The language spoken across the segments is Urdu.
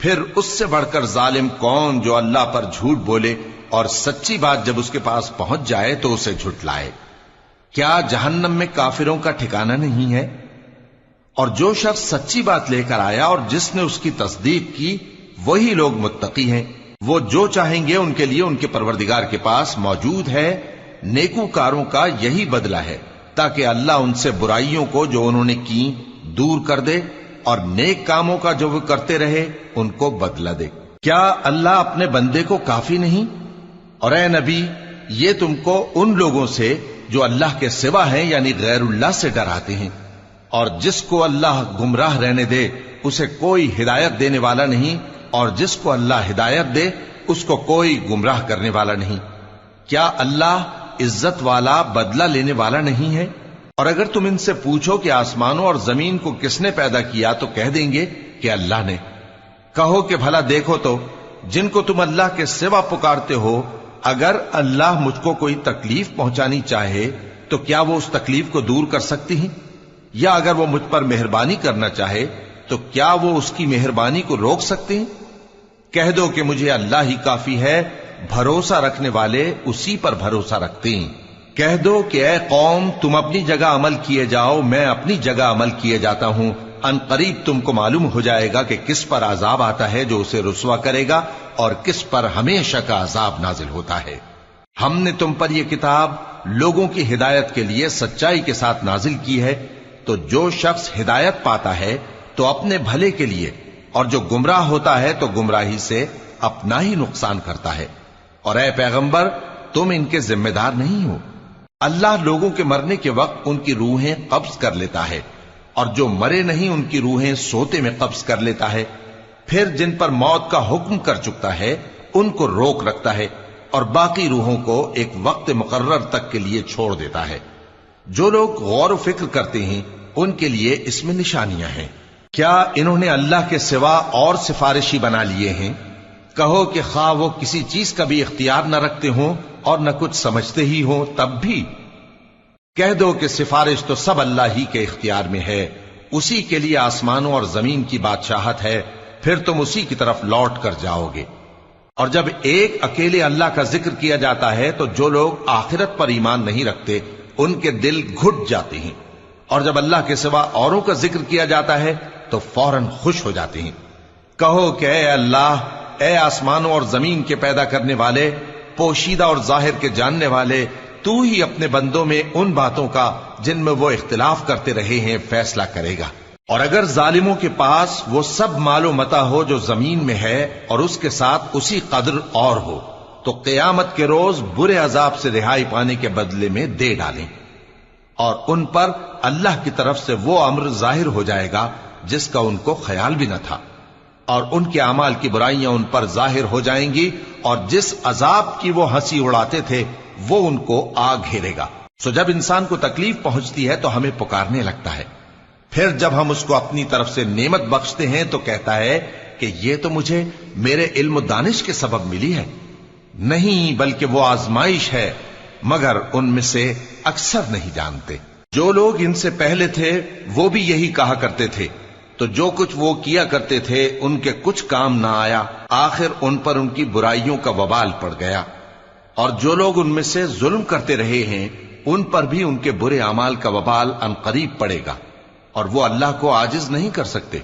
پھر اس سے بڑھ کر ظالم کون جو اللہ پر جھوٹ بولے اور سچی بات جب اس کے پاس پہنچ جائے تو اسے جھٹلائے۔ کیا جہنم میں کافروں کا ٹھکانہ نہیں ہے؟ اور جو شخص سچی بات لے کر آیا اور جس نے اس کی تصدیق کی وہی لوگ متقی ہیں۔ وہ جو چاہیں گے ان کے لیے ان کے پروردگار کے پاس موجود ہے۔ نیکوکاروں کا یہی بدلہ ہے تاکہ اللہ ان سے برائیوں کو جو انہوں نے کی دور کر دے اور نیک کاموں کا جو وہ کرتے رہے ان کو بدلہ دے۔ کیا اللہ اپنے بندے کو کافی نہیں؟ اور اے نبی یہ تم کو ان لوگوں سے جو اللہ کے سوا ہیں یعنی غیر اللہ سے ڈراتے ہیں، اور جس کو اللہ گمراہ رہنے دے اسے کوئی ہدایت دینے والا نہیں، اور جس کو اللہ ہدایت دے اس کو کوئی گمراہ کرنے والا نہیں۔ کیا اللہ عزت والا بدلہ لینے والا نہیں ہے؟ اور اگر تم ان سے پوچھو کہ آسمانوں اور زمین کو کس نے پیدا کیا تو کہہ دیں گے کہ اللہ نے۔ کہو کہ بھلا دیکھو تو جن کو تم اللہ کے سوا پکارتے ہو، اگر اللہ مجھ کو کوئی تکلیف پہنچانی چاہے تو کیا وہ اس تکلیف کو دور کر سکتی ہیں؟ یا اگر وہ مجھ پر مہربانی کرنا چاہے تو کیا وہ اس کی مہربانی کو روک سکتے ہیں؟ کہہ دو کہ مجھے اللہ ہی کافی ہے، بھروسہ رکھنے والے اسی پر بھروسہ رکھتے ہیں۔ کہہ دو کہ اے قوم تم اپنی جگہ عمل کیے جاؤ، میں اپنی جگہ عمل کیے جاتا ہوں، ان قریب تم کو معلوم ہو جائے گا کہ کس پر عذاب آتا ہے جو اسے رسوا کرے گا اور کس پر ہمیشہ کا عذاب نازل ہوتا ہے۔ ہم نے تم پر یہ کتاب لوگوں کی ہدایت کے لیے سچائی کے ساتھ نازل کی ہے، تو جو شخص ہدایت پاتا ہے تو اپنے بھلے کے لیے، اور جو گمراہ ہوتا ہے تو گمراہی سے اپنا ہی نقصان کرتا ہے۔ اور اے پیغمبر تم ان کے ذمہ دار نہیں ہو۔ اللہ لوگوں کے مرنے کے وقت ان کی روحیں قبض کر لیتا ہے، اور جو مرے نہیں ان کی روحیں سوتے میں قبض کر لیتا ہے، پھر جن پر موت کا حکم کر چکتا ہے ان کو روک رکھتا ہے، اور باقی روحوں کو ایک وقت مقرر تک کے لیے چھوڑ دیتا ہے۔ جو لوگ غور و فکر کرتے ہیں ان کے لیے اس میں نشانیاں ہیں۔ کیا انہوں نے اللہ کے سوا اور سفارشی بنا لیے ہیں؟ کہو کہ خواہ وہ کسی چیز کا بھی اختیار نہ رکھتے ہوں اور نہ کچھ سمجھتے ہی ہوں تب بھی کہہ دو کہ سفارش تو سب اللہ ہی کے اختیار میں ہے، اسی کے لیے آسمانوں اور زمین کی بادشاہت ہے، پھر تم اسی کی طرف لوٹ کر جاؤ گے۔ اور جب ایک اکیلے اللہ کا ذکر کیا جاتا ہے تو جو لوگ آخرت پر ایمان نہیں رکھتے ان کے دل گھٹ جاتے ہیں، اور جب اللہ کے سوا اوروں کا ذکر کیا جاتا ہے تو فوراً خوش ہو جاتے ہیں۔ کہو کہ اے اللہ، اے آسمانوں اور زمین کے پیدا کرنے والے، پوشیدہ اور ظاہر کے جاننے والے، تو ہی اپنے بندوں میں ان باتوں کا جن میں وہ اختلاف کرتے رہے ہیں فیصلہ کرے گا۔ اور اگر ظالموں کے پاس وہ سب مال و متاع ہو جو زمین میں ہے اور اس کے ساتھ اسی قدر اور ہو تو قیامت کے روز برے عذاب سے رہائی پانے کے بدلے میں دے ڈالیں، اور ان پر اللہ کی طرف سے وہ امر ظاہر ہو جائے گا جس کا ان کو خیال بھی نہ تھا، اور ان کے اعمال کی برائیاں ان پر ظاہر ہو جائیں گی، اور جس عذاب کی وہ ہنسی اڑاتے تھے وہ ان کو آ گھیرے گا۔ سو جب انسان کو تکلیف پہنچتی ہے تو ہمیں پکارنے لگتا ہے، پھر جب ہم اس کو اپنی طرف سے نعمت بخشتے ہیں تو کہتا ہے کہ یہ تو مجھے میرے علم و دانش کے سبب ملی ہے۔ نہیں، بلکہ وہ آزمائش ہے، مگر ان میں سے اکثر نہیں جانتے۔ جو لوگ ان سے پہلے تھے وہ بھی یہی کہا کرتے تھے، تو جو کچھ وہ کیا کرتے تھے ان کے کچھ کام نہ آیا، آخر ان پر ان کی برائیوں کا وبال پڑ گیا۔ اور جو لوگ ان میں سے ظلم کرتے رہے ہیں ان پر بھی ان کے برے اعمال کا وبال عنقریب پڑے گا، اور وہ اللہ کو عاجز نہیں کر سکتے۔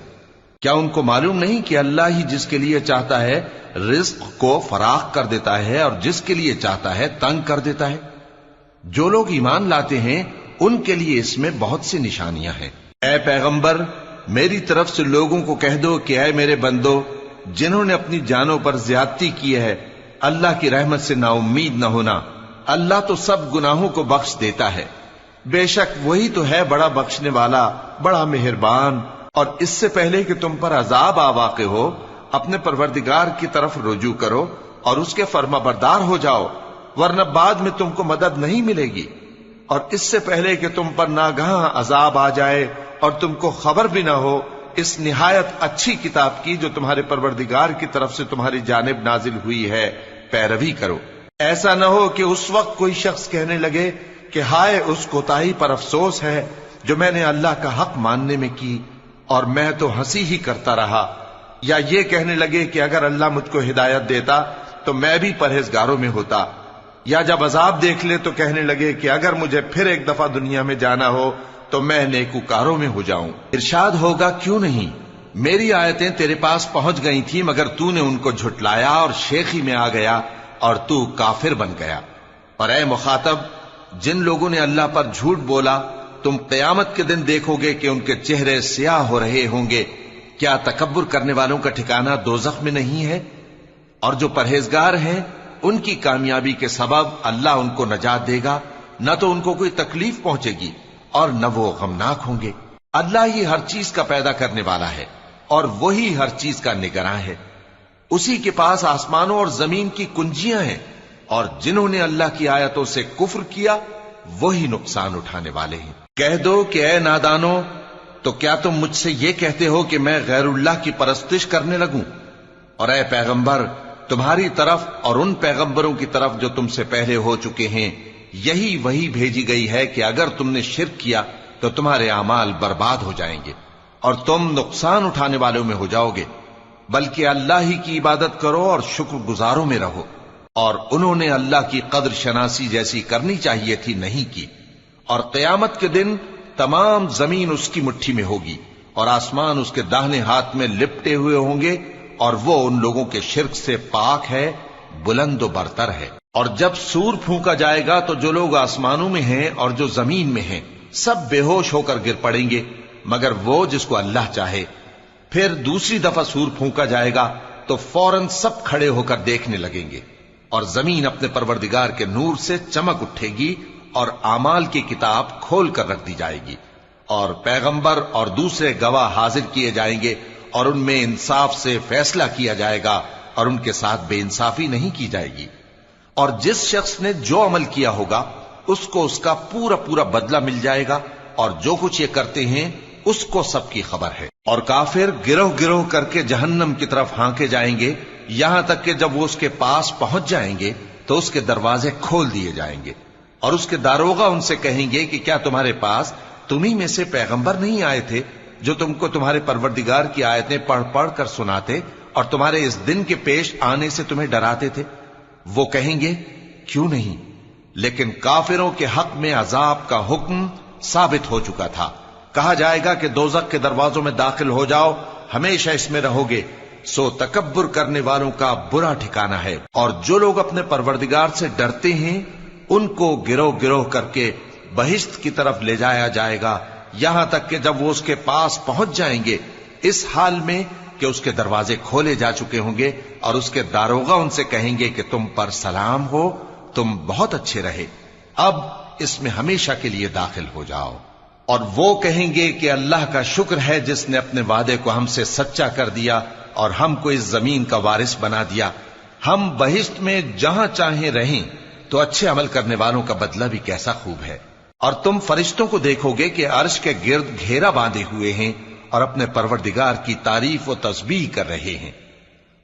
کیا ان کو معلوم نہیں کہ اللہ ہی جس کے لیے چاہتا ہے رزق کو فراخ کر دیتا ہے اور جس کے لیے چاہتا ہے تنگ کر دیتا ہے؟ جو لوگ ایمان لاتے ہیں ان کے لیے اس میں بہت سی نشانیاں ہیں۔ اے پیغمبر میری طرف سے لوگوں کو کہہ دو کہ اے میرے بندو، جنہوں نے اپنی جانوں پر زیادتی کی ہے اللہ کی رحمت سے نا امید نہ ہونا۔ اللہ تو سب گناہوں کو بخش دیتا ہے، بے شک وہی تو ہے بڑا بخشنے والا، بڑا مہربان۔ اور اس سے پہلے کہ تم پر عذاب آ واقع ہو اپنے پروردگار کی طرف رجوع کرو اور اس کے فرما بردار ہو جاؤ، ورنہ بعد میں تم کو مدد نہیں ملے گی۔ اور اس سے پہلے کہ تم پر ناگہاں عذاب آ جائے اور تم کو خبر بھی نہ ہو، اس نہایت اچھی کتاب کی جو تمہارے پروردگار کی طرف سے تمہاری جانب نازل ہوئی ہے پیروی کرو۔ ایسا نہ ہو کہ اس وقت کوئی شخص کہنے لگے کہ ہائے اس کوتاہی پر افسوس ہے جو میں نے اللہ کا حق ماننے میں کی، اور میں تو ہنسی ہی کرتا رہا۔ یا یہ کہنے لگے کہ اگر اللہ مجھ کو ہدایت دیتا تو میں بھی پرہیزگاروں میں ہوتا، یا جب عذاب دیکھ لے تو کہنے لگے کہ اگر مجھے پھر ایک دفعہ دنیا میں جانا ہو تو میں نیکوکاروں میں ہو جاؤں۔ ارشاد ہوگا کیوں نہیں، میری آیتیں تیرے پاس پہنچ گئی تھی مگر تو نے ان کو جھٹلایا اور شیخی میں آ گیا اور تو کافر بن گیا۔ اور اے مخاطب، جن لوگوں نے اللہ پر جھوٹ بولا تم قیامت کے دن دیکھو گے کہ ان کے چہرے سیاہ ہو رہے ہوں گے۔ کیا تکبر کرنے والوں کا ٹھکانہ دوزخ میں نہیں ہے؟ اور جو پرہیزگار ہیں ان کی کامیابی کے سبب اللہ ان کو نجات دے گا، نہ تو ان کو کوئی تکلیف پہنچے گی اور نہ وہ غمناک ہوں گے۔ اللہ ہی ہر چیز کا پیدا کرنے والا ہے اور وہی ہر چیز کا نگراں ہے۔ اسی کے پاس آسمانوں اور زمین کی کنجیاں ہیں، اور جنہوں نے اللہ کی آیتوں سے کفر کیا وہی نقصان اٹھانے والے ہیں۔ کہہ دو کہ اے نادانو، تو کیا تم مجھ سے یہ کہتے ہو کہ میں غیر اللہ کی پرستش کرنے لگوں؟ اور اے پیغمبر، تمہاری طرف اور ان پیغمبروں کی طرف جو تم سے پہلے ہو چکے ہیں یہی وہی بھیجی گئی ہے کہ اگر تم نے شرک کیا تو تمہارے اعمال برباد ہو جائیں گے اور تم نقصان اٹھانے والوں میں ہو جاؤ گے، بلکہ اللہ ہی کی عبادت کرو اور شکر گزاروں میں رہو۔ اور انہوں نے اللہ کی قدر شناسی جیسی کرنی چاہیے تھی نہیں کی۔ اور قیامت کے دن تمام زمین اس کی مٹھی میں ہوگی اور آسمان اس کے داہنے ہاتھ میں لپٹے ہوئے ہوں گے، اور وہ ان لوگوں کے شرک سے پاک ہے، بلند و برتر ہے۔ اور جب سور پھونکا جائے گا تو جو لوگ آسمانوں میں ہیں اور جو زمین میں ہیں سب بے ہوش ہو کر گر پڑیں گے مگر وہ جس کو اللہ چاہے۔ پھر دوسری دفعہ سور پھونکا جائے گا تو فوراً سب کھڑے ہو کر دیکھنے لگیں گے، اور زمین اپنے پروردگار کے نور سے چمک اٹھے گی اور اعمال کی کتاب کھول کر رکھ دی جائے گی، اور پیغمبر اور دوسرے گواہ حاضر کیے جائیں گے، اور ان میں انصاف سے فیصلہ کیا جائے گا اور ان کے ساتھ بے انصافی نہیں کی جائے گی۔ اور جس شخص نے جو عمل کیا ہوگا اس کو اس کا پورا پورا بدلہ مل جائے گا، اور جو کچھ یہ کرتے ہیں اس کو سب کی خبر ہے۔ اور کافر گروہ گروہ کر کے جہنم کی طرف ہانکے جائیں گے، یہاں تک کہ جب وہ اس کے پاس پہنچ جائیں گے تو اس کے دروازے کھول دیے جائیں گے، اور اس کے داروغہ ان سے کہیں گے کہ کیا تمہارے پاس تمہیں میں سے پیغمبر نہیں آئے تھے جو تم کو تمہارے پروردگار کی آیتیں پڑھ پڑھ کر سناتے اور تمہارے اس دن کے پیش آنے سے تمہیں ڈراتے تھے؟ وہ کہیں گے کیوں نہیں، لیکن کافروں کے حق میں عذاب کا حکم ثابت ہو چکا تھا۔ کہا جائے گا کہ دوزخ کے دروازوں میں داخل ہو جاؤ، ہمیشہ اس میں رہو گے، سو تکبر کرنے والوں کا برا ٹھکانہ ہے۔ اور جو لوگ اپنے پروردگار سے ڈرتے ہیں ان کو گروہ گروہ کر کے بہشت کی طرف لے جایا جائے گا، یہاں تک کہ جب وہ اس کے پاس پہنچ جائیں گے اس حال میں کہ اس کے دروازے کھولے جا چکے ہوں گے، اور اس کے داروغہ ان سے کہیں گے کہ تم پر سلام ہو، تم بہت اچھے رہے، اب اس میں ہمیشہ کے لیے داخل ہو جاؤ۔ اور وہ کہیں گے کہ اللہ کا شکر ہے جس نے اپنے وعدے کو ہم سے سچا کر دیا اور ہم کو اس زمین کا وارث بنا دیا، ہم بہشت میں جہاں چاہیں رہیں، تو اچھے عمل کرنے والوں کا بدلہ بھی کیسا خوب ہے۔ اور تم فرشتوں کو دیکھو گے کہ عرش کے گرد گھیرا باندھے ہوئے ہیں اور اپنے پروردگار کی تعریف و تسبیح کر رہے ہیں،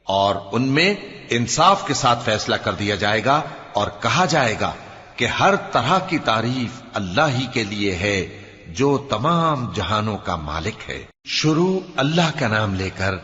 اور ان میں انصاف کے ساتھ فیصلہ کر دیا جائے گا، اور کہا جائے گا کہ ہر طرح کی تعریف اللہ ہی کے لیے ہے جو تمام جہانوں کا مالک ہے۔ شروع اللہ کا نام لے کر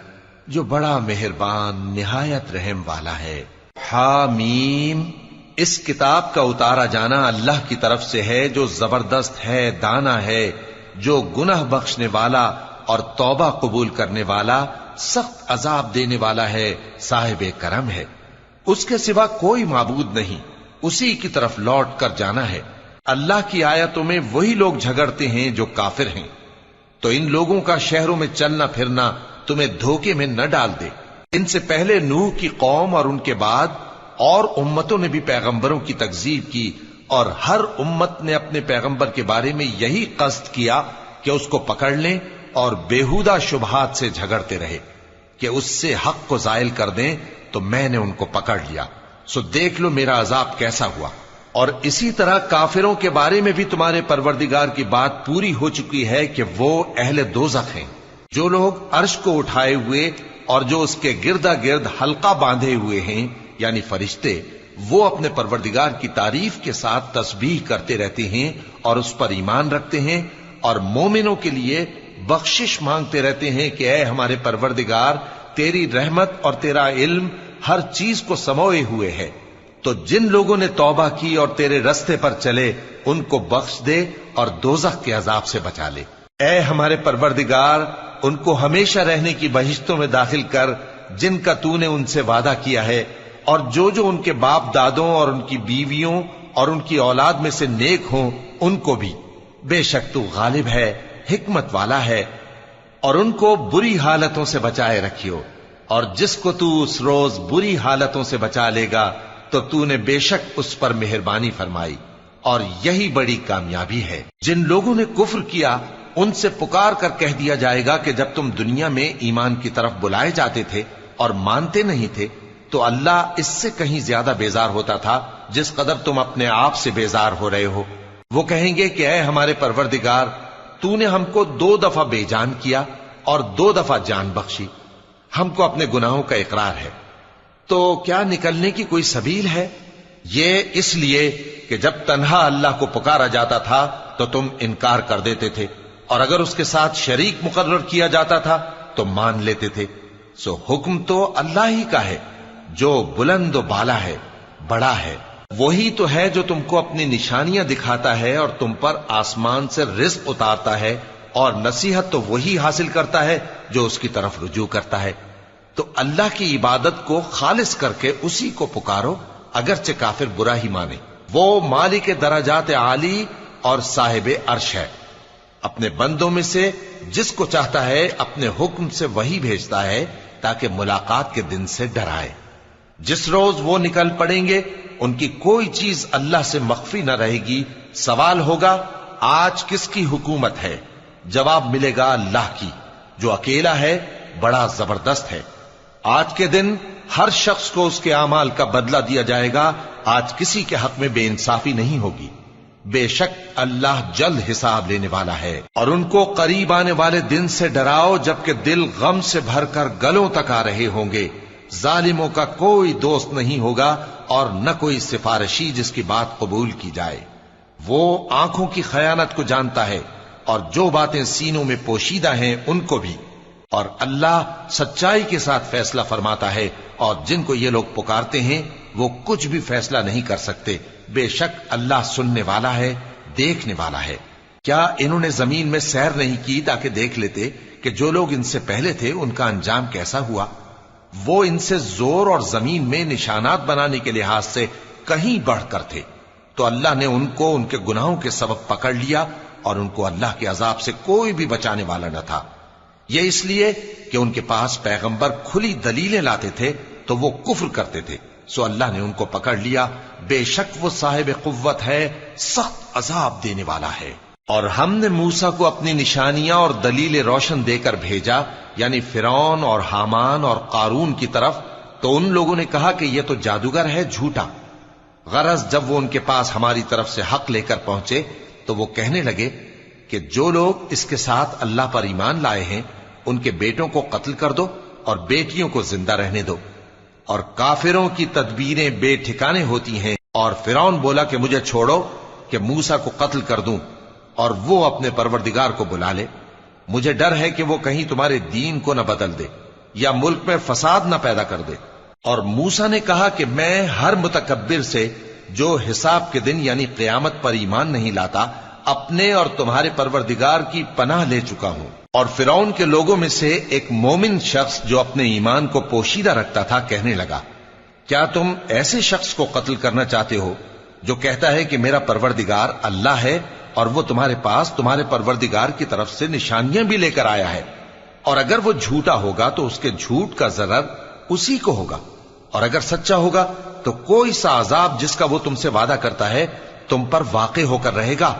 جو بڑا مہربان نہایت رحم والا ہے۔ حامیم، اس کتاب کا اتارا جانا اللہ کی طرف سے ہے جو زبردست ہے، دانا ہے، جو گناہ بخشنے والا اور توبہ قبول کرنے والا، سخت عذاب دینے والا ہے، صاحب کرم ہے۔ اس کے سوا کوئی معبود نہیں، اسی کی طرف لوٹ کر جانا ہے۔ اللہ کی آیتوں میں وہی لوگ جھگڑتے ہیں جو کافر ہیں، تو ان لوگوں کا شہروں میں چلنا پھرنا تمہیں دھوکے میں نہ ڈال دے۔ ان سے پہلے نوح کی قوم اور ان کے بعد اور امتوں نے بھی پیغمبروں کی تکذیب کی، اور ہر امت نے اپنے پیغمبر کے بارے میں یہی قصد کیا کہ اس کو پکڑ لیں اور بیہودہ شبہات سے جھگڑتے رہے کہ اس سے حق کو زائل کر دیں، تو میں نے ان کو پکڑ لیا، سو دیکھ لو میرا عذاب کیسا ہوا۔ اور اسی طرح کافروں کے بارے میں بھی تمہارے پروردگار کی بات پوری ہو چکی ہے کہ وہ اہل دوزخ ہیں۔ جو لوگ عرش کو اٹھائے ہوئے اور جو اس کے گردا گرد حلقہ باندھے ہوئے ہیں یعنی فرشتے، وہ اپنے پروردگار کی تعریف کے ساتھ تسبیح کرتے رہتے ہیں اور اس پر ایمان رکھتے ہیں، اور مومنوں کے لیے بخشش مانگتے رہتے ہیں کہ اے ہمارے پروردگار تیری رحمت اور تیرا علم ہر چیز کو سموئے ہوئے ہے۔ تو جن لوگوں نے توبہ کی اور تیرے رستے پر چلے ان کو بخش دے اور دوزخ کے عذاب سے بچا لے۔ اے ہمارے پروردگار، ان کو ہمیشہ رہنے کی بہشتوں میں داخل کر جن کا تو نے ان سے وعدہ کیا ہے، اور جو جو ان کے باپ دادوں اور ان کی بیویوں اور ان کی اولاد میں سے نیک ہوں ان کو بھی۔ بے شک تو غالب ہے، حکمت والا ہے۔ اور ان کو بری حالتوں سے بچائے رکھیو، اور جس کو تو اس روز بری حالتوں سے بچا لے گا تو نے بے شک اس پر مہربانی فرمائی، اور یہی بڑی کامیابی ہے۔ جن لوگوں نے کفر کیا ان سے پکار کر کہہ دیا جائے گا کہ جب تم دنیا میں ایمان کی طرف بلائے جاتے تھے اور مانتے نہیں تھے تو اللہ اس سے کہیں زیادہ بیزار ہوتا تھا جس قدر تم اپنے آپ سے بیزار ہو رہے ہو۔ وہ کہیں گے کہ اے ہمارے پروردگار، تو نے ہم کو 2 دفعہ بے جان کیا اور 2 دفعہ جان بخشی، ہم کو اپنے گناہوں کا اقرار ہے، تو کیا نکلنے کی کوئی سبیل ہے؟ یہ اس لیے کہ جب تنہا اللہ کو پکارا جاتا تھا تو تم انکار کر دیتے تھے، اور اگر اس کے ساتھ شریک مقرر کیا جاتا تھا تو مان لیتے تھے۔ سو حکم تو اللہ ہی کا ہے جو بلند و بالا ہے، بڑا ہے۔ وہی تو ہے جو تم کو اپنی نشانیاں دکھاتا ہے اور تم پر آسمان سے رزق اتارتا ہے، اور نصیحت تو وہی حاصل کرتا ہے جو اس کی طرف رجوع کرتا ہے۔ تو اللہ کی عبادت کو خالص کر کے اسی کو پکارو، اگرچہ کافر برا ہی مانے۔ وہ مالک درجات عالی اور صاحب عرش ہے، اپنے بندوں میں سے جس کو چاہتا ہے اپنے حکم سے وہی بھیجتا ہے تاکہ ملاقات کے دن سے ڈرائے۔ جس روز وہ نکل پڑیں گے ان کی کوئی چیز اللہ سے مخفی نہ رہے گی۔ سوال ہوگا آج کس کی حکومت ہے؟ جواب ملے گا اللہ کی، جو اکیلا ہے، بڑا زبردست ہے۔ آج کے دن ہر شخص کو اس کے اعمال کا بدلہ دیا جائے گا۔ آج کسی کے حق میں بے انصافی نہیں ہوگی۔ بے شک اللہ جلد حساب لینے والا ہے۔ اور ان کو قریب آنے والے دن سے ڈراؤ جبکہ دل غم سے بھر کر گلوں تک آ رہے ہوں گے۔ ظالموں کا کوئی دوست نہیں ہوگا اور نہ کوئی سفارشی جس کی بات قبول کی جائے۔ وہ آنکھوں کی خیانت کو جانتا ہے اور جو باتیں سینوں میں پوشیدہ ہیں ان کو بھی، اور اللہ سچائی کے ساتھ فیصلہ فرماتا ہے، اور جن کو یہ لوگ پکارتے ہیں وہ کچھ بھی فیصلہ نہیں کر سکتے۔ بے شک اللہ سننے والا ہے، دیکھنے والا ہے۔ کیا انہوں نے زمین میں سیر نہیں کی تاکہ دیکھ لیتے کہ جو لوگ ان سے پہلے تھے ان کا انجام کیسا ہوا؟ وہ ان سے زور اور زمین میں نشانات بنانے کے لحاظ سے کہیں بڑھ کر تھے، تو اللہ نے ان کو ان کے گناہوں کے سبب پکڑ لیا، اور ان کو اللہ کے عذاب سے کوئی بھی بچانے والا نہ تھا۔ یہ اس لیے کہ ان کے پاس پیغمبر کھلی دلیلیں لاتے تھے تو وہ کفر کرتے تھے، سو اللہ نے ان کو پکڑ لیا۔ بے شک وہ صاحب قوت ہے، سخت عذاب دینے والا ہے۔ اور ہم نے موسیٰ کو اپنی نشانیاں اور دلیل روشن دے کر بھیجا، یعنی فرعون اور حامان اور قارون کی طرف، تو ان لوگوں نے کہا کہ یہ تو جادوگر ہے، جھوٹا۔ غرض جب وہ ان کے پاس ہماری طرف سے حق لے کر پہنچے تو وہ کہنے لگے کہ جو لوگ اس کے ساتھ اللہ پر ایمان لائے ہیں ان کے بیٹوں کو قتل کر دو اور بیٹیوں کو زندہ رہنے دو۔ اور کافروں کی تدبیریں بے ٹھکانے ہوتی ہیں۔ اور فرعون بولا کہ مجھے چھوڑو کہ موسیٰ کو قتل کر دوں اور وہ اپنے پروردگار کو بلا لے۔ مجھے ڈر ہے کہ وہ کہیں تمہارے دین کو نہ بدل دے یا ملک میں فساد نہ پیدا کر دے۔ اور موسیٰ نے کہا کہ میں ہر متکبر سے جو حساب کے دن یعنی قیامت پر ایمان نہیں لاتا اپنے اور تمہارے پروردگار کی پناہ لے چکا ہوں۔ اور فرعون کے لوگوں میں سے ایک مومن شخص جو اپنے ایمان کو پوشیدہ رکھتا تھا کہنے لگا، کیا تم ایسے شخص کو قتل کرنا چاہتے ہو جو کہتا ہے کہ میرا پروردگار اللہ ہے اور وہ تمہارے پاس تمہارے پروردگار کی طرف سے نشانیاں بھی لے کر آیا ہے؟ اور اگر وہ جھوٹا ہوگا تو اس کے جھوٹ کا ضرر اسی کو ہوگا، اور اگر سچا ہوگا تو کوئی سا عذاب جس کا وہ تم سے وعدہ کرتا ہے تم پر واقع ہو کر رہے گا۔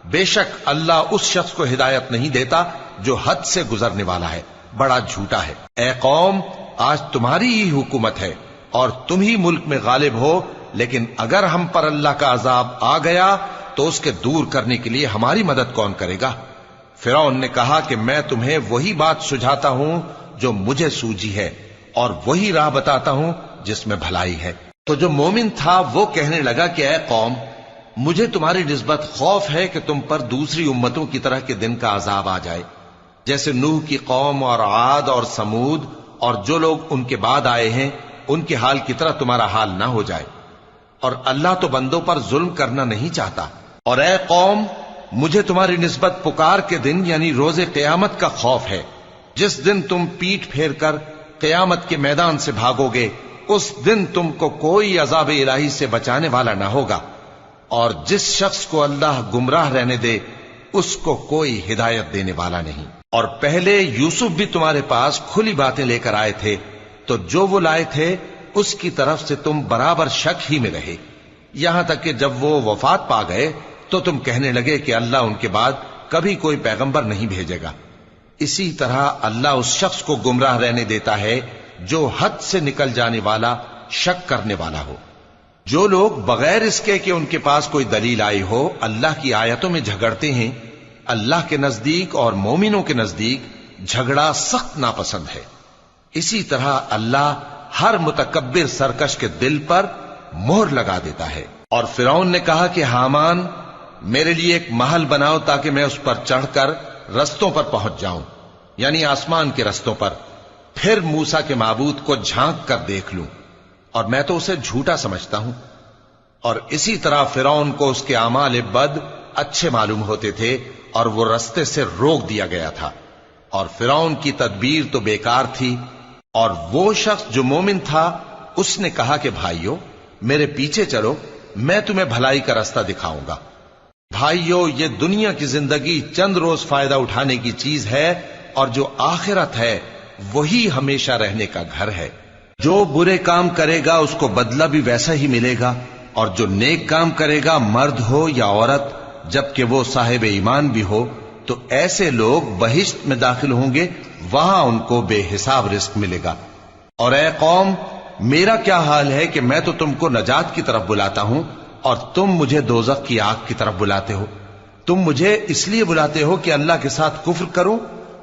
بے شک اللہ اس شخص کو ہدایت نہیں دیتا جو حد سے گزرنے والا ہے، بڑا جھوٹا ہے۔ اے قوم، آج تمہاری ہی حکومت ہے اور تم ہی ملک میں غالب ہو، لیکن اگر ہم پر اللہ کا عذاب آ گیا تو اس کے دور کرنے کے لیے ہماری مدد کون کرے گا؟ فرعون نے کہا کہ میں تمہیں وہی بات سجھاتا ہوں جو مجھے سوجھی ہے، اور وہی راہ بتاتا ہوں جس میں بھلائی ہے۔ تو جو مومن تھا وہ کہنے لگا کہ اے قوم، مجھے تمہاری نسبت خوف ہے کہ تم پر دوسری امتوں کی طرح کے دن کا عذاب آ جائے، جیسے نوح کی قوم اور عاد اور سمود اور جو لوگ ان کے بعد آئے ہیں ان کے حال کی طرح تمہارا حال نہ ہو جائے، اور اللہ تو بندوں پر ظلم کرنا نہیں چاہتا۔ اور اے قوم، مجھے تمہاری نسبت پکار کے دن یعنی روز قیامت کا خوف ہے، جس دن تم پیٹ پھیر کر قیامت کے میدان سے بھاگو گے، اس دن تم کو کوئی عذاب الہی سے بچانے والا نہ ہوگا، اور جس شخص کو اللہ گمراہ رہنے دے اس کو کوئی ہدایت دینے والا نہیں۔ اور پہلے یوسف بھی تمہارے پاس کھلی باتیں لے کر آئے تھے، تو جو وہ لائے تھے اس کی طرف سے تم برابر شک ہی میں رہے، یہاں تک کہ جب وہ وفات پا گئے تو تم کہنے لگے کہ اللہ ان کے بعد کبھی کوئی پیغمبر نہیں بھیجے گا۔ اسی طرح اللہ اس شخص کو گمراہ رہنے دیتا ہے جو حد سے نکل جانے والا، شک کرنے والا ہو۔ جو لوگ بغیر اس کے کہ ان کے پاس کوئی دلیل آئی ہو اللہ کی آیتوں میں جھگڑتے ہیں، اللہ کے نزدیک اور مومنوں کے نزدیک جھگڑا سخت ناپسند ہے۔ اسی طرح اللہ ہر متکبر سرکش کے دل پر مہر لگا دیتا ہے۔ اور فرعون نے کہا کہ حامان، میرے لیے ایک محل بناؤ تاکہ میں اس پر چڑھ کر رستوں پر پہنچ جاؤں، یعنی آسمان کے رستوں پر، پھر موسیٰ کے معبود کو جھانک کر دیکھ لوں، اور میں تو اسے جھوٹا سمجھتا ہوں۔ اور اسی طرح فرعون کو اس کے اعمال بد اچھے معلوم ہوتے تھے اور وہ رستے سے روک دیا گیا تھا، اور فرعون کی تدبیر تو بیکار تھی۔ اور وہ شخص جو مومن تھا اس نے کہا کہ بھائیو میرے پیچھے چلو، میں تمہیں بھلائی کا رستہ دکھاؤں گا۔ بھائیو، یہ دنیا کی زندگی چند روز فائدہ اٹھانے کی چیز ہے، اور جو آخرت ہے وہی ہمیشہ رہنے کا گھر ہے۔ جو برے کام کرے گا اس کو بدلہ بھی ویسا ہی ملے گا، اور جو نیک کام کرے گا مرد ہو یا عورت جبکہ وہ صاحب ایمان بھی ہو تو ایسے لوگ بہشت میں داخل ہوں گے، وہاں ان کو بے حساب رزق ملے گا۔ اور اے قوم، میرا کیا حال ہے کہ میں تو تم کو نجات کی طرف بلاتا ہوں اور تم مجھے دوزخ کی آگ کی طرف بلاتے ہو۔ تم مجھے اس لیے بلاتے ہو کہ اللہ کے ساتھ کفر کروں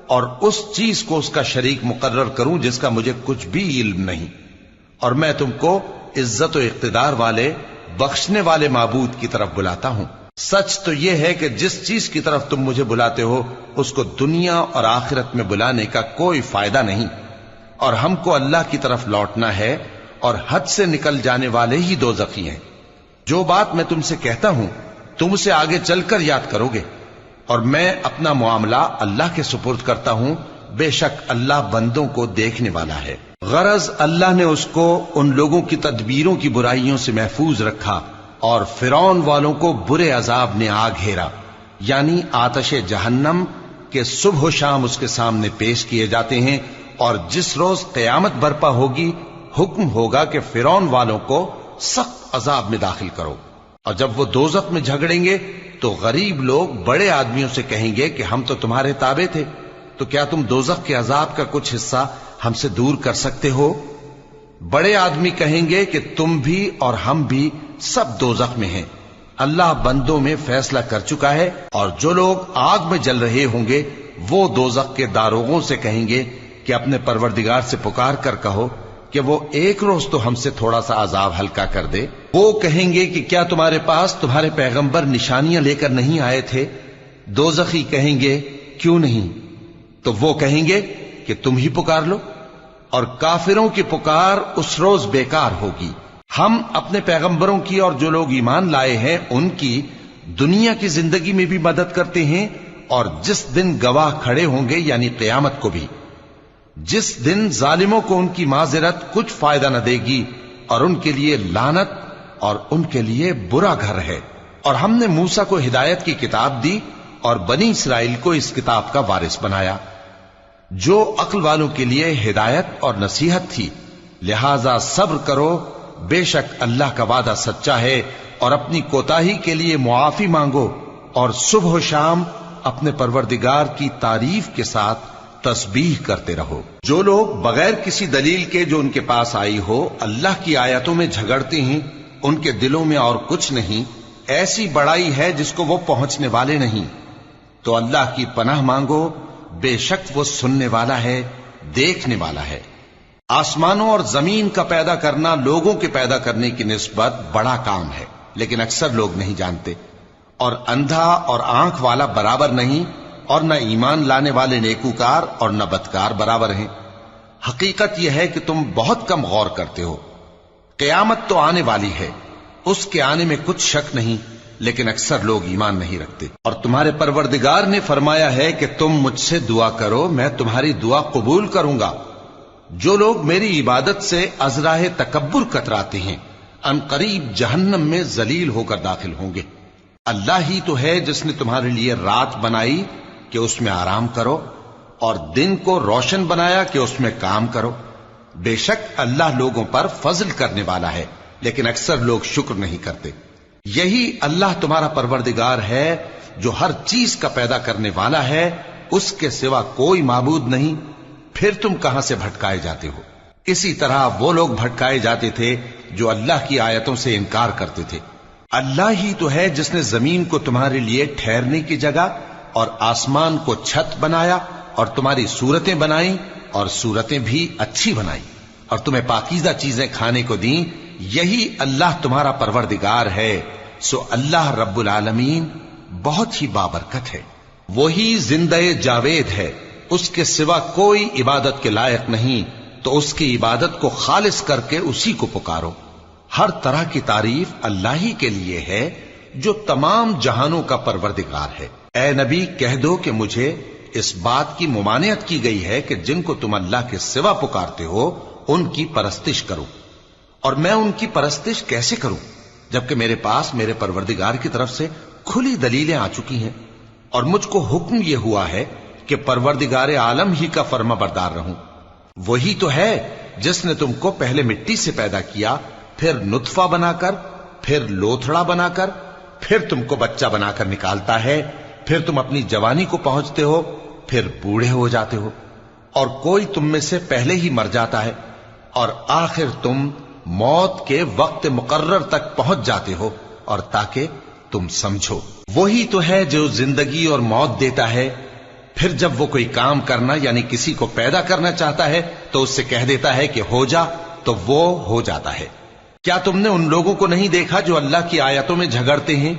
اور اس چیز کو اس کا شریک مقرر کروں جس کا مجھے کچھ بھی علم نہیں، اور میں تم کو عزت و اقتدار والے بخشنے والے معبود کی طرف بلاتا ہوں۔ سچ تو یہ ہے کہ جس چیز کی طرف تم مجھے بلاتے ہو اس کو دنیا اور آخرت میں بلانے کا کوئی فائدہ نہیں، اور ہم کو اللہ کی طرف لوٹنا ہے، اور حد سے نکل جانے والے ہی دوزخی ہیں۔ جو بات میں تم سے کہتا ہوں تم اسے آگے چل کر یاد کرو گے، اور میں اپنا معاملہ اللہ کے سپرد کرتا ہوں، بے شک اللہ بندوں کو دیکھنے والا ہے۔ غرض اللہ نے اس کو ان لوگوں کی تدبیروں کی برائیوں سے محفوظ رکھا، اور فرعون والوں کو برے عذاب نے آ گھیرا، یعنی آتش جہنم کے صبح و شام اس کے سامنے پیش کیے جاتے ہیں، اور جس روز قیامت برپا ہوگی حکم ہوگا کہ فرعون والوں کو سخت عذاب میں داخل کرو۔ اور جب وہ دوزخ میں جھگڑیں گے تو غریب لوگ بڑے آدمیوں سے کہیں گے کہ ہم تو تمہارے تابع تھے، تو کیا تم دوزخ کے عذاب کا کچھ حصہ ہم سے دور کر سکتے ہو؟ بڑے آدمی کہیں گے کہ تم بھی اور ہم بھی سب دوزخ میں ہیں، اللہ بندوں میں فیصلہ کر چکا ہے۔ اور جو لوگ آگ میں جل رہے ہوں گے وہ دوزخ کے داروغوں سے کہیں گے کہ اپنے پروردگار سے پکار کر کہو کہ وہ ایک روز تو ہم سے تھوڑا سا عذاب ہلکا کر دے۔ وہ کہیں گے کہ کیا تمہارے پاس تمہارے پیغمبر نشانیاں لے کر نہیں آئے تھے؟ دوزخی کہیں گے کیوں نہیں؟ تو وہ کہیں گے کہ تم ہی پکار لو، اور کافروں کی پکار اس روز بیکار ہوگی۔ ہم اپنے پیغمبروں کی اور جو لوگ ایمان لائے ہیں ان کی دنیا کی زندگی میں بھی مدد کرتے ہیں، اور جس دن گواہ کھڑے ہوں گے یعنی قیامت کو بھی، جس دن ظالموں کو ان کی معذرت کچھ فائدہ نہ دے گی، اور ان کے لیے لعنت اور ان کے لیے برا گھر ہے۔ اور ہم نے موسیٰ کو ہدایت کی کتاب دی اور بنی اسرائیل کو اس کتاب کا وارث بنایا، جو عقل والوں کے لیے ہدایت اور نصیحت تھی۔ لہذا صبر کرو، بے شک اللہ کا وعدہ سچا ہے، اور اپنی کوتاہی کے لیے معافی مانگو، اور صبح و شام اپنے پروردگار کی تعریف کے ساتھ تسبیح کرتے رہو۔ جو لوگ بغیر کسی دلیل کے جو ان کے پاس آئی ہو اللہ کی آیتوں میں جھگڑتے ہیں، ان کے دلوں میں اور کچھ نہیں، ایسی بڑائی ہے جس کو وہ پہنچنے والے نہیں۔ تو اللہ کی پناہ مانگو، بے شک وہ سننے والا ہے، دیکھنے والا ہے۔ آسمانوں اور زمین کا پیدا کرنا لوگوں کے پیدا کرنے کی نسبت بڑا کام ہے، لیکن اکثر لوگ نہیں جانتے۔ اور اندھا اور آنکھ والا برابر نہیں، اور نہ ایمان لانے والے نیکوکار اور نہ بدکار برابر ہیں۔ حقیقت یہ ہے کہ تم بہت کم غور کرتے ہو۔ قیامت تو آنے والی ہے، اس کے آنے میں کچھ شک نہیں، لیکن اکثر لوگ ایمان نہیں رکھتے۔ اور تمہارے پروردگار نے فرمایا ہے کہ تم مجھ سے دعا کرو، میں تمہاری دعا قبول کروں گا۔ جو لوگ میری عبادت سے ازراہ تکبر کتراتے ہیں ان قریب جہنم میں ذلیل ہو کر داخل ہوں گے۔ اللہ ہی تو ہے جس نے تمہارے لیے رات بنائی کہ اس میں آرام کرو، اور دن کو روشن بنایا کہ اس میں کام کرو۔ بے شک اللہ لوگوں پر فضل کرنے والا ہے، لیکن اکثر لوگ شکر نہیں کرتے۔ یہی اللہ تمہارا پروردگار ہے جو ہر چیز کا پیدا کرنے والا ہے، اس کے سوا کوئی معبود نہیں، پھر تم کہاں سے بھٹکائے جاتے ہو؟ اسی طرح وہ لوگ بھٹکائے جاتے تھے جو اللہ کی آیتوں سے انکار کرتے تھے۔ اللہ ہی تو ہے جس نے زمین کو تمہارے لیے ٹھہرنے کی جگہ اور آسمان کو چھت بنایا، اور تمہاری صورتیں بنائیں اور صورتیں بھی اچھی بنائیں، اور تمہیں پاکیزہ چیزیں کھانے کو دیں۔ یہی اللہ تمہارا پروردگار ہے، سو اللہ رب العالمین بہت ہی بابرکت ہے۔ وہی زندہ جاوید ہے، اس کے سوا کوئی عبادت کے لائق نہیں، تو اس کی عبادت کو خالص کر کے اسی کو پکارو۔ ہر طرح کی تعریف اللہ ہی کے لیے ہے جو تمام جہانوں کا پروردگار ہے۔ اے نبی کہہ دو کہ مجھے اس بات کی ممانعت کی گئی ہے کہ جن کو تم اللہ کے سوا پکارتے ہو ان کی پرستش کرو، اور میں ان کی پرستش کیسے کروں جبکہ میرے پاس میرے پروردگار کی طرف سے کھلی دلیلیں آ چکی ہیں، اور مجھ کو حکم یہ ہوا ہے کہ پروردگار عالم ہی کا فرما بردار رہوں۔ وہی تو ہے جس نے تم کو پہلے مٹی سے پیدا کیا، پھر نطفہ بنا کر، پھر لوتھڑا بنا کر، پھر تم کو بچہ بنا کر نکالتا ہے، پھر تم اپنی جوانی کو پہنچتے ہو، پھر بوڑھے ہو جاتے ہو، اور کوئی تم میں سے پہلے ہی مر جاتا ہے، اور آخر تم موت کے وقت مقرر تک پہنچ جاتے ہو، اور تاکہ تم سمجھو۔ وہی تو ہے جو زندگی اور موت دیتا ہے، پھر جب وہ کوئی کام کرنا یعنی کسی کو پیدا کرنا چاہتا ہے تو اس سے کہہ دیتا ہے کہ ہو جا، تو وہ ہو جاتا ہے۔ کیا تم نے ان لوگوں کو نہیں دیکھا جو اللہ کی آیتوں میں جھگڑتے ہیں؟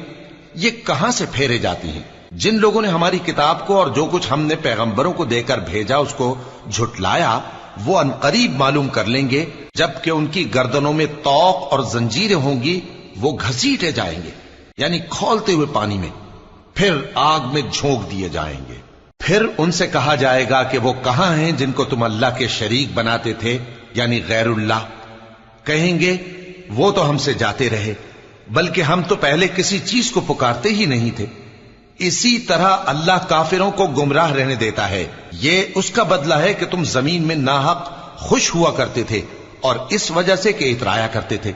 یہ کہاں سے پھیرے جاتی ہیں؟ جن لوگوں نے ہماری کتاب کو اور جو کچھ ہم نے پیغمبروں کو دے کر بھیجا اس کو جھٹلایا، وہ انقریب معلوم کر لیں گے جبکہ ان کی گردنوں میں طوق اور زنجیریں ہوں گی، وہ گھسیٹے جائیں گے یعنی کھولتے ہوئے پانی میں، پھر آگ میں جھونک دیے جائیں گے۔ پھر ان سے کہا جائے گا کہ وہ کہاں ہیں جن کو تم اللہ کے شریک بناتے تھے یعنی غیر اللہ؟ کہیں گے وہ تو ہم سے جاتے رہے، بلکہ ہم تو پہلے کسی چیز کو پکارتے ہی نہیں تھے۔ اسی طرح اللہ کافروں کو گمراہ رہنے دیتا ہے، یہ اس کا بدلہ ہے کہ تم زمین میں ناحق خوش ہوا کرتے تھے اور اس وجہ سے کہ اترایا کرتے تھے۔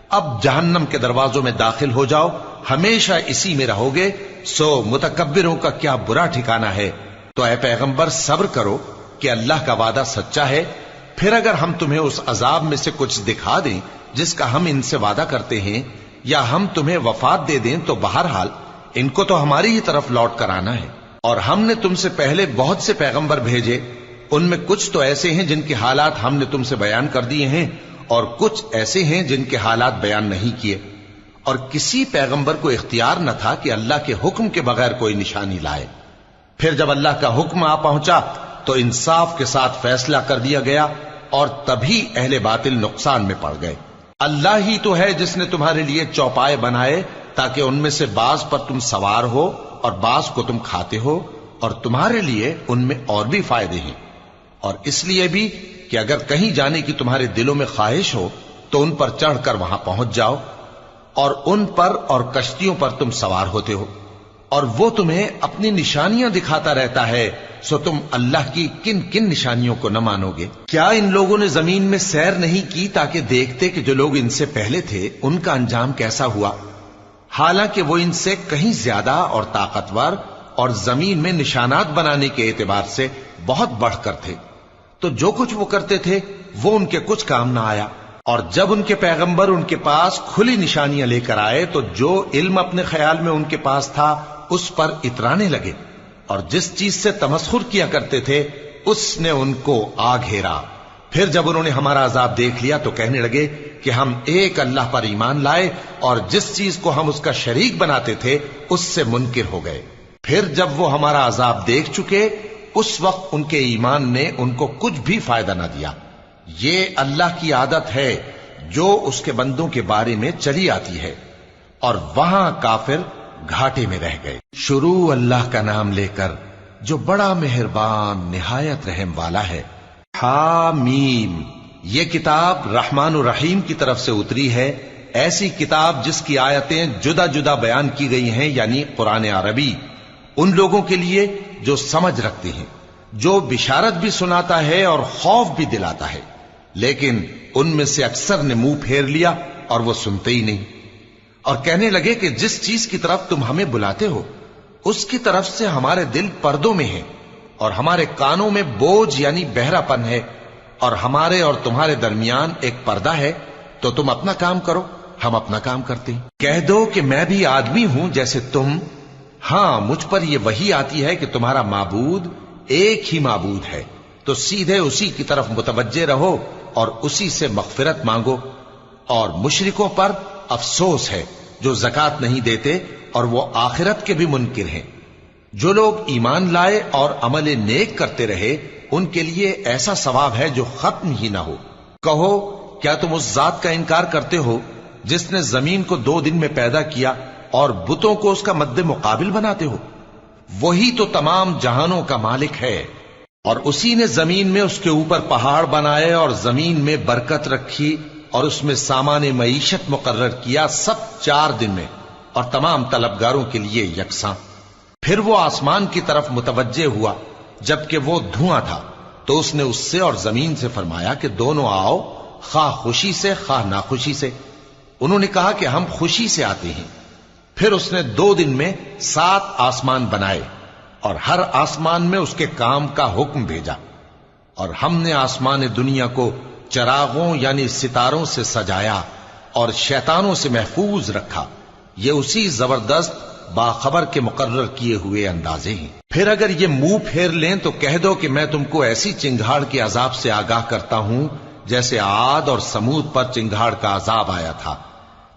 اب جہنم کے دروازوں میں داخل ہو جاؤ، ہمیشہ اسی میں رہو گے، سو متکبروں کا کیا برا ٹھکانہ ہے۔ تو اے پیغمبر صبر کرو کہ اللہ کا وعدہ سچا ہے، پھر اگر ہم تمہیں اس عذاب میں سے کچھ دکھا دیں جس کا ہم ان سے وعدہ کرتے ہیں، یا ہم تمہیں وفات دے دیں، تو بہرحال ان کو تو ہماری ہی طرف لوٹ کر آنا ہے۔ اور ہم نے تم سے پہلے بہت سے پیغمبر بھیجے، ان میں کچھ تو ایسے ہیں جن کے حالات ہم نے تم سے بیان کر دیے ہیں، اور کچھ ایسے ہیں جن کے حالات بیان نہیں کیے۔ اور کسی پیغمبر کو اختیار نہ تھا کہ اللہ کے حکم کے بغیر کوئی نشانی لائے۔ پھر جب اللہ کا حکم آ پہنچا تو انصاف کے ساتھ فیصلہ کر دیا گیا، اور تبھی اہل باطل نقصان میں پڑ گئے۔ اللہ ہی تو ہے جس نے تمہارے لیے چوپائے بنائے تاکہ ان میں سے بعض پر تم سوار ہو اور بعض کو تم کھاتے ہو، اور تمہارے لیے ان میں اور بھی فائدے ہیں، اور اس لیے بھی کہ اگر کہیں جانے کی تمہارے دلوں میں خواہش ہو تو ان پر چڑھ کر وہاں پہنچ جاؤ، اور ان پر اور کشتیوں پر تم سوار ہوتے ہو، اور وہ تمہیں اپنی نشانیاں دکھاتا رہتا ہے، سو تم اللہ کی کن کن نشانیوں کو نہ مانو گے؟ کیا ان لوگوں نے زمین میں سیر نہیں کی تاکہ دیکھتے کہ جو لوگ ان سے پہلے تھے ان کا انجام کیسا ہوا؟ حالانکہ وہ ان سے کہیں زیادہ اور طاقتور اور زمین میں نشانات بنانے کے اعتبار سے بہت بڑھ کر تھے، تو جو کچھ وہ کرتے تھے وہ ان کے کچھ کام نہ آیا۔ اور جب ان کے پیغمبر ان کے پاس کھلی نشانیاں لے کر آئے تو جو علم اپنے خیال میں ان کے پاس تھا اس پر اترانے لگے، اور جس چیز سے تمسخر کیا کرتے تھے اس نے ان کو آ گھیرا۔ پھر جب انہوں نے ہمارا عذاب دیکھ لیا تو کہنے لگے کہ ہم ایک اللہ پر ایمان لائے، اور جس چیز کو ہم اس کا شریک بناتے تھے اس سے منکر ہو گئے۔ پھر جب وہ ہمارا عذاب دیکھ چکے اس وقت ان کے ایمان نے ان کو کچھ بھی فائدہ نہ دیا۔ یہ اللہ کی عادت ہے جو اس کے بندوں کے بارے میں چلی آتی ہے، اور وہاں کافر گھاٹے میں رہ گئے۔ شروع اللہ کا نام لے کر جو بڑا مہربان نہایت رحم والا ہے۔ حامیم، یہ کتاب رحمان الرحیم کی طرف سے اتری ہے، ایسی کتاب جس کی آیتیں جدا جدا بیان کی گئی ہیں، یعنی قرآن عربی، ان لوگوں کے لیے جو سمجھ رکھتے ہیں، جو بشارت بھی سناتا ہے اور خوف بھی دلاتا ہے، لیکن ان میں سے اکثر نے منہ پھیر لیا اور وہ سنتے ہی نہیں، اور کہنے لگے کہ جس چیز کی طرف تم ہمیں بلاتے ہو اس کی طرف سے ہمارے دل پردوں میں ہیں، اور ہمارے کانوں میں بوجھ یعنی بہرا پن ہے، اور ہمارے اور تمہارے درمیان ایک پردہ ہے، تو تم اپنا کام کرو، ہم اپنا کام کرتے ہیں۔ کہہ دو کہ میں بھی آدمی ہوں جیسے تم، ہاں مجھ پر یہ وحی آتی ہے کہ تمہارا معبود ایک ہی معبود ہے، تو سیدھے اسی کی طرف متوجہ رہو اور اسی سے مغفرت مانگو۔ اور مشرکوں پر افسوس ہے جو زکوٰۃ نہیں دیتے اور وہ آخرت کے بھی منکر ہیں۔ جو لوگ ایمان لائے اور عمل نیک کرتے رہے ان کے لیے ایسا ثواب ہے جو ختم ہی نہ ہو۔ کہو کیا تم اس ذات کا انکار کرتے ہو جس نے زمین کو 2 دن میں پیدا کیا اور بتوں کو اس کا مد مقابل بناتے ہو؟ وہی تو تمام جہانوں کا مالک ہے، اور اسی نے زمین میں اس کے اوپر پہاڑ بنائے اور زمین میں برکت رکھی اور اس میں سامان معیشت مقرر کیا، سب 4 دن میں، اور تمام طلبگاروں کے لیے یکساں۔ پھر وہ آسمان کی طرف متوجہ ہوا جبکہ وہ دھواں تھا، تو اس نے اس سے اور زمین سے فرمایا کہ دونوں آؤ، خواہ خوشی سے خواہ ناخوشی سے۔ انہوں نے کہا کہ ہم خوشی سے آتے ہیں۔ پھر اس نے 2 دن میں 7 آسمان بنائے اور ہر آسمان میں اس کے کام کا حکم بھیجا، اور ہم نے آسمان دنیا کو چراغوں یعنی ستاروں سے سجایا اور شیطانوں سے محفوظ رکھا۔ یہ اسی زبردست باخبر کے مقرر کیے ہوئے اندازے ہیں۔ پھر اگر یہ منہ پھیر لیں تو کہہ دو کہ میں تم کو ایسی چنگھاڑ کے عذاب سے آگاہ کرتا ہوں جیسے عاد اور سمود پر چنگھاڑ کا عذاب آیا تھا،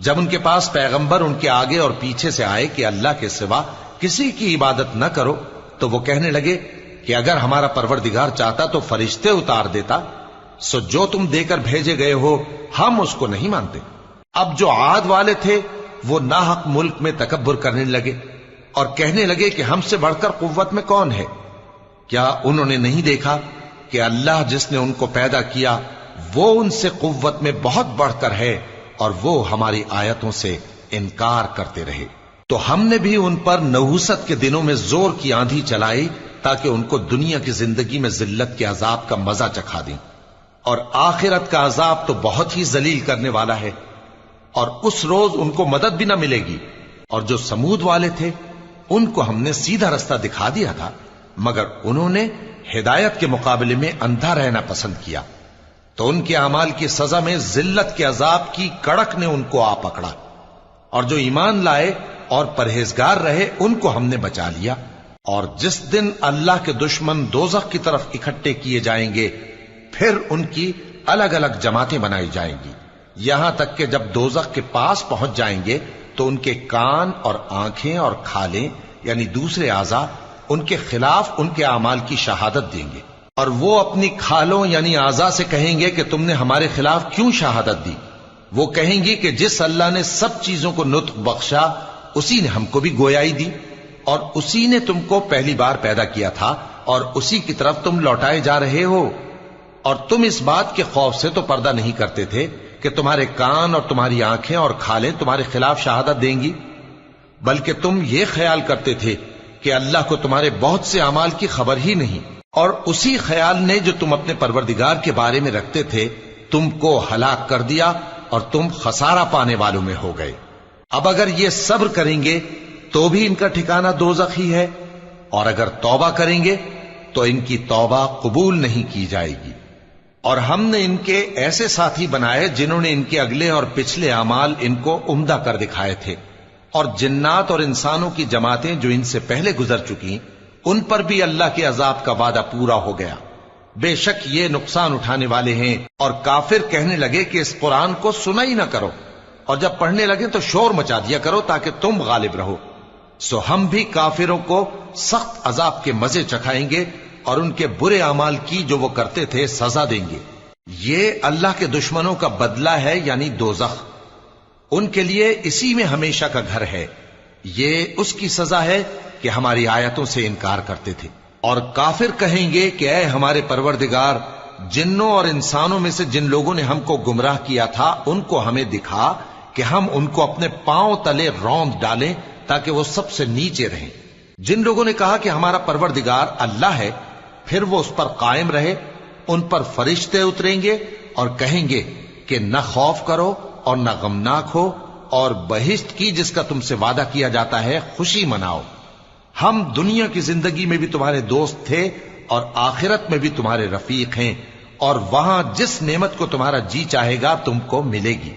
جب ان کے پاس پیغمبر ان کے آگے اور پیچھے سے آئے کہ اللہ کے سوا کسی کی عبادت نہ کرو، تو وہ کہنے لگے کہ اگر ہمارا پروردگار چاہتا تو فرشتے اتار دیتا، سو جو تم دے کر بھیجے گئے ہو ہم اس کو نہیں مانتے۔ اب جو عاد والے تھے وہ ناحق ملک میں تکبر کرنے لگے اور کہنے لگے کہ ہم سے بڑھ کر قوت میں کون ہے؟ کیا انہوں نے نہیں دیکھا کہ اللہ جس نے ان کو پیدا کیا وہ ان سے قوت میں بہت بڑھ کر ہے، اور وہ ہماری آیتوں سے انکار کرتے رہے۔ تو ہم نے بھی ان پر نحوست کے دنوں میں زور کی آندھی چلائی تاکہ ان کو دنیا کی زندگی میں ذلت کے عذاب کا مزہ چکھا دیں، اور آخرت کا عذاب تو بہت ہی ذلیل کرنے والا ہے، اور اس روز ان کو مدد بھی نہ ملے گی۔ اور جو سمود والے تھے ان کو ہم نے سیدھا رستہ دکھا دیا تھا، مگر انہوں نے ہدایت کے مقابلے میں اندھا رہنا پسند کیا، تو ان کے اعمال کی سزا میں ذلت کے عذاب کی کڑک نے ان کو آ پکڑا۔ اور جو ایمان لائے اور پرہیزگار رہے ان کو ہم نے بچا لیا۔ اور جس دن اللہ کے دشمن دوزخ کی طرف اکٹھے کیے جائیں گے پھر ان کی الگ الگ جماعتیں بنائی جائیں گی، یہاں تک کہ جب دوزخ کے پاس پہنچ جائیں گے تو ان کے کان اور آنکھیں اور کھالیں یعنی دوسرے اعضاء ان کے خلاف ان کے اعمال کی شہادت دیں گے، اور وہ اپنی کھالوں یعنی اعضاء سے کہیں گے کہ تم نے ہمارے خلاف کیوں شہادت دی؟ وہ کہیں گی کہ جس اللہ نے سب چیزوں کو نطق بخشا اسی نے ہم کو بھی گویائی دی، اور اسی نے تم کو پہلی بار پیدا کیا تھا اور اسی کی طرف تم لوٹائے جا رہے ہو، اور تم اس بات کے خوف سے تو پردہ نہیں کرتے تھے کہ تمہارے کان اور تمہاری آنکھیں اور کھالیں تمہارے خلاف شہادت دیں گی، بلکہ تم یہ خیال کرتے تھے کہ اللہ کو تمہارے بہت سے اعمال کی خبر ہی نہیں، اور اسی خیال نے جو تم اپنے پروردگار کے بارے میں رکھتے تھے تم کو ہلاک کر دیا اور تم خسارہ پانے والوں میں ہو گئے۔ اب اگر یہ صبر کریں گے تو بھی ان کا ٹھکانہ دوزخ ہی ہے، اور اگر توبہ کریں گے تو ان کی توبہ قبول نہیں کی جائے گی۔ اور ہم نے ان کے ایسے ساتھی بنائے جنہوں نے ان کے اگلے اور پچھلے اعمال ان کو عمدہ کر دکھائے تھے، اور جنات اور انسانوں کی جماعتیں جو ان سے پہلے گزر چکی ان پر بھی اللہ کے عذاب کا وعدہ پورا ہو گیا۔ بے شک یہ نقصان اٹھانے والے ہیں۔ اور کافر کہنے لگے کہ اس قرآن کو سنا ہی نہ کرو، اور جب پڑھنے لگے تو شور مچا دیا کرو تاکہ تم غالب رہو۔ سو ہم بھی کافروں کو سخت عذاب کے مزے چکھائیں گے اور ان کے برے اعمال کی جو وہ کرتے تھے سزا دیں گے۔ یہ اللہ کے دشمنوں کا بدلہ ہے، یعنی دوزخ، ان کے لیے اسی میں ہمیشہ کا گھر ہے۔ یہ اس کی سزا ہے کہ ہماری آیتوں سے انکار کرتے تھے۔ اور کافر کہیں گے کہ اے ہمارے پروردگار، جنوں اور انسانوں میں سے جن لوگوں نے ہم کو گمراہ کیا تھا ان کو ہمیں دکھا کہ ہم ان کو اپنے پاؤں تلے روند ڈالیں تاکہ وہ سب سے نیچے رہیں۔ جن لوگوں نے کہا کہ ہمارا پروردگار اللہ ہے، پھر وہ اس پر قائم رہے، ان پر فرشتے اتریں گے اور کہیں گے کہ نہ خوف کرو اور نہ غمناک ہو، اور بہشت کی جس کا تم سے وعدہ کیا جاتا ہے خوشی مناؤ۔ ہم دنیا کی زندگی میں بھی تمہارے دوست تھے اور آخرت میں بھی تمہارے رفیق ہیں، اور وہاں جس نعمت کو تمہارا جی چاہے گا تم کو ملے گی،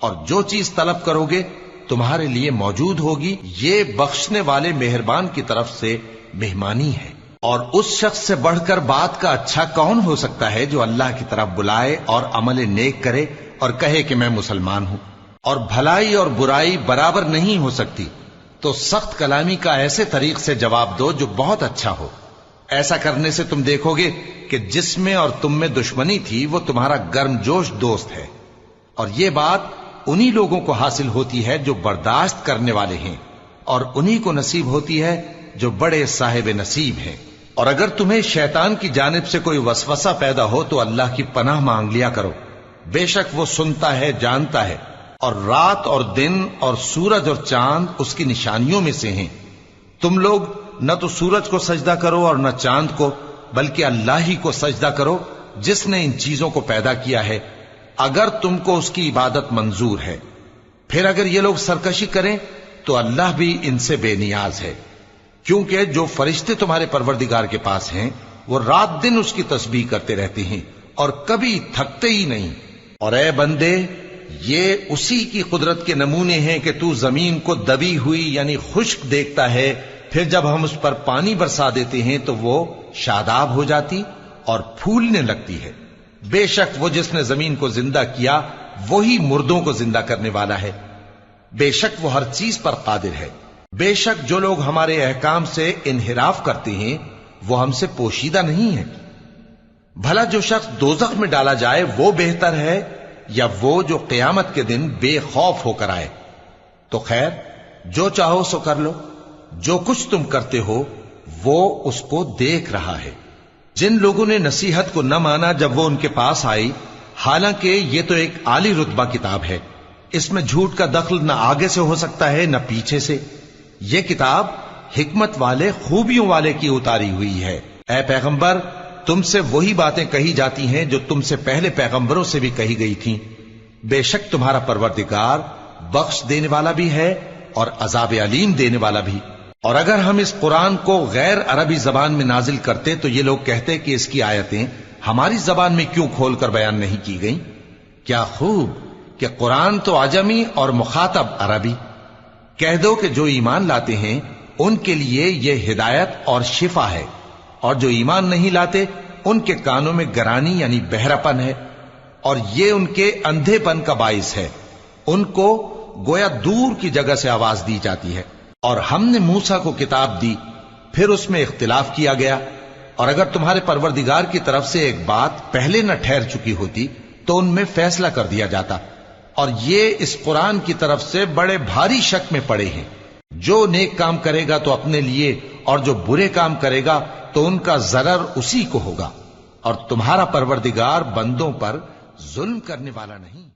اور جو چیز طلب کرو گے تمہارے لیے موجود ہوگی۔ یہ بخشنے والے مہربان کی طرف سے مہمانی ہے۔ اور اس شخص سے بڑھ کر بات کا اچھا کون ہو سکتا ہے جو اللہ کی طرف بلائے اور عمل نیک کرے اور کہے کہ میں مسلمان ہوں۔ اور بھلائی اور برائی برابر نہیں ہو سکتی، تو سخت کلامی کا ایسے طریق سے جواب دو جو بہت اچھا ہو۔ ایسا کرنے سے تم دیکھو گے کہ جس میں اور تم میں دشمنی تھی وہ تمہارا گرم جوش دوست ہے۔ اور یہ بات انہی لوگوں کو حاصل ہوتی ہے جو برداشت کرنے والے ہیں، اور انہی کو نصیب ہوتی ہے جو بڑے صاحب نصیب ہیں۔ اور اگر تمہیں شیطان کی جانب سے کوئی وسوسہ پیدا ہو تو اللہ کی پناہ مانگ لیا کرو، بے شک وہ سنتا ہے، جانتا ہے۔ اور رات اور دن اور سورج اور چاند اس کی نشانیوں میں سے ہیں۔ تم لوگ نہ تو سورج کو سجدہ کرو اور نہ چاند کو، بلکہ اللہ ہی کو سجدہ کرو جس نے ان چیزوں کو پیدا کیا ہے، اگر تم کو اس کی عبادت منظور ہے۔ پھر اگر یہ لوگ سرکشی کریں تو اللہ بھی ان سے بے نیاز ہے، کیونکہ جو فرشتے تمہارے پروردگار کے پاس ہیں وہ رات دن اس کی تسبیح کرتے رہتے ہیں اور کبھی تھکتے ہی نہیں۔ اور اے بندے، یہ اسی کی قدرت کے نمونے ہیں کہ تو زمین کو دبی ہوئی یعنی خشک دیکھتا ہے، پھر جب ہم اس پر پانی برسا دیتے ہیں تو وہ شاداب ہو جاتی اور پھولنے لگتی ہے۔ بے شک وہ جس نے زمین کو زندہ کیا وہی مردوں کو زندہ کرنے والا ہے، بے شک وہ ہر چیز پر قادر ہے۔ بے شک جو لوگ ہمارے احکام سے انحراف کرتے ہیں وہ ہم سے پوشیدہ نہیں ہیں۔ بھلا جو شخص دوزخ میں ڈالا جائے وہ بہتر ہے یا وہ جو قیامت کے دن بے خوف ہو کر آئے؟ تو خیر، جو چاہو سو کر لو، جو کچھ تم کرتے ہو وہ اس کو دیکھ رہا ہے۔ جن لوگوں نے نصیحت کو نہ مانا جب وہ ان کے پاس آئی، حالانکہ یہ تو ایک عالی رتبہ کتاب ہے، اس میں جھوٹ کا دخل نہ آگے سے ہو سکتا ہے نہ پیچھے سے۔ یہ کتاب حکمت والے، خوبیوں والے کی اتاری ہوئی ہے۔ اے پیغمبر، تم سے وہی باتیں کہی جاتی ہیں جو تم سے پہلے پیغمبروں سے بھی کہی گئی تھیں۔ بے شک تمہارا پروردگار بخش دینے والا بھی ہے اور عذاب علیم دینے والا بھی۔ اور اگر ہم اس قرآن کو غیر عربی زبان میں نازل کرتے تو یہ لوگ کہتے کہ اس کی آیتیں ہماری زبان میں کیوں کھول کر بیان نہیں کی گئیں؟ کیا خوب کہ قرآن تو عجمی اور مخاطب عربی۔ کہہ دو کہ جو ایمان لاتے ہیں ان کے لیے یہ ہدایت اور شفا ہے، اور جو ایمان نہیں لاتے ان کے کانوں میں گرانی یعنی بہراپن ہے، اور یہ ان کے اندھے پن کا باعث ہے۔ ان کو گویا دور کی جگہ سے آواز دی جاتی ہے۔ اور ہم نے موسیٰ کو کتاب دی، پھر اس میں اختلاف کیا گیا، اور اگر تمہارے پروردگار کی طرف سے ایک بات پہلے نہ ٹھہر چکی ہوتی تو ان میں فیصلہ کر دیا جاتا۔ اور یہ اس قرآن کی طرف سے بڑے بھاری شک میں پڑے ہیں۔ جو نیک کام کرے گا تو اپنے لیے، اور جو برے کام کرے گا تو ان کا ضرر اسی کو ہوگا، اور تمہارا پروردگار بندوں پر ظلم کرنے والا نہیں۔